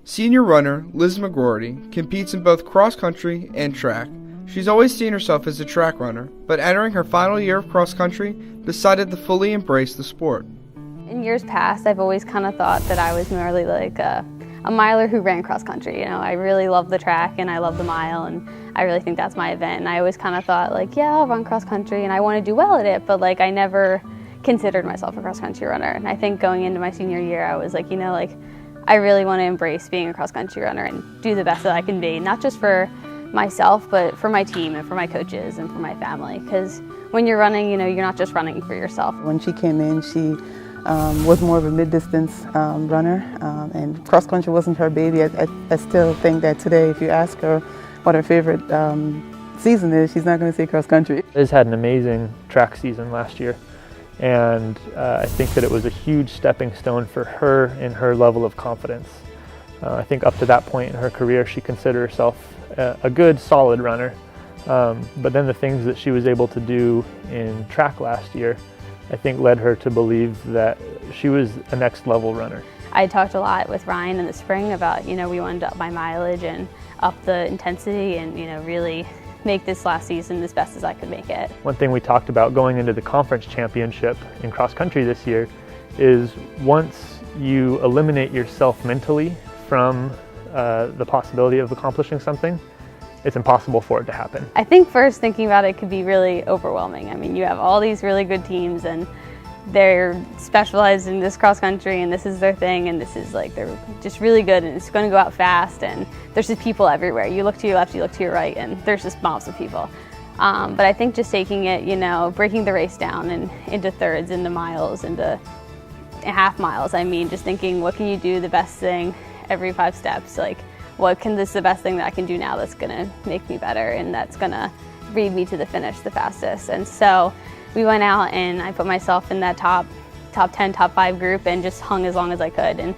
Senior runner Liz McGroaraty competes in both cross-country and track. She's always seen herself as a track runner, but entering her final year of cross-country, decided to fully embrace the sport. In years past, I've always kind of thought that I was merely like a miler who ran cross-country. You know, I really love the track and I love the mile, and I really think that's my event. And I always kind of thought like, yeah, I'll run cross-country and I want to do well at it, but like I never considered myself a cross-country runner. And I think going into my senior year, I was like, you know, like I really want to embrace being a cross-country runner and do the best that I can be, not just for myself, but for my team and for my coaches and for my family. Because when you're running, you know, you're not just running for yourself. When she came in, she was more of a mid-distance runner, and cross-country wasn't her baby. I still think that today, if you ask her what her favorite season is, she's not going to say cross-country. Liz had an amazing track season last year, and I think that it was a huge stepping stone for her in her level of confidence. I think up to that point in her career, she considered herself a good, solid runner, but then the things that she was able to do in track last year, I think led her to believe that she was a next level runner. I talked a lot with Ryan in the spring about, you know, we wanted to up my mileage and up the intensity and, you know, really make this last season as best as I could make it. One thing we talked about going into the conference championship in cross country this year is once you eliminate yourself mentally from the possibility of accomplishing something, it's impossible for it to happen. I think first thinking about it could be really overwhelming. I mean, you have all these really good teams and they're specialized in this cross country and this is their thing and this is like, they're just really good and it's going to go out fast and there's just people everywhere. You look to your left, you look to your right, and there's just mobs of people. But I think just taking it, you know, breaking the race down and into thirds, into miles, into half miles. I mean, just thinking, what can you do the best thing every 5 steps? Like, this is the best thing that I can do now that's gonna make me better and that's gonna lead me to the finish the fastest. And so we went out and I put myself in that top 10, top 5 group and just hung as long as I could. And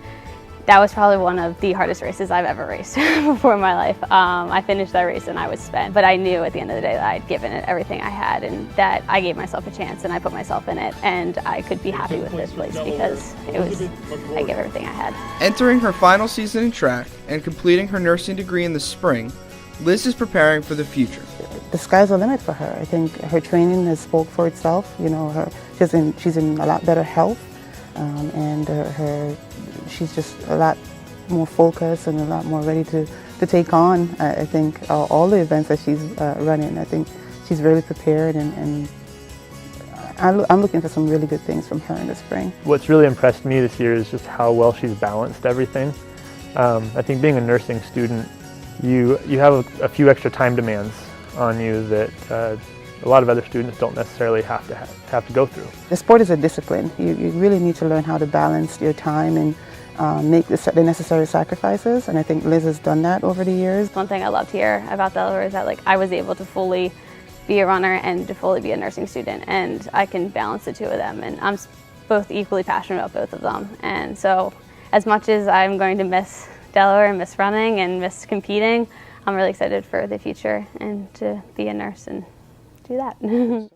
that was probably one of the hardest races I've ever raced before in my life. I finished that race and I was spent, but I knew at the end of the day that I'd given it everything I had and that I gave myself a chance and I put myself in it and I could be happy with this place because I gave everything I had. Entering her final season in track and completing her nursing degree in the spring, Liz is preparing for the future. The sky's the limit for her. I think her training has spoke for itself. You know, she's in a lot better health, and she's just a lot more focused and a lot more ready to take on, I think, all the events that she's running. I think she's really prepared, and I'm looking for some really good things from her in the spring. What's really impressed me this year is just how well she's balanced everything. I think being a nursing student, you have a few extra time demands on you that a lot of other students don't necessarily have to go through. The sport is a discipline. You really need to learn how to balance your time and make the necessary sacrifices, and I think Liz has done that over the years. One thing I loved here about Delaware is that like I was able to fully be a runner and to fully be a nursing student, and I can balance the two of them, and I'm both equally passionate about both of them. And so as much as I'm going to miss Delaware and miss running and miss competing, I'm really excited for the future and to be a nurse and do that.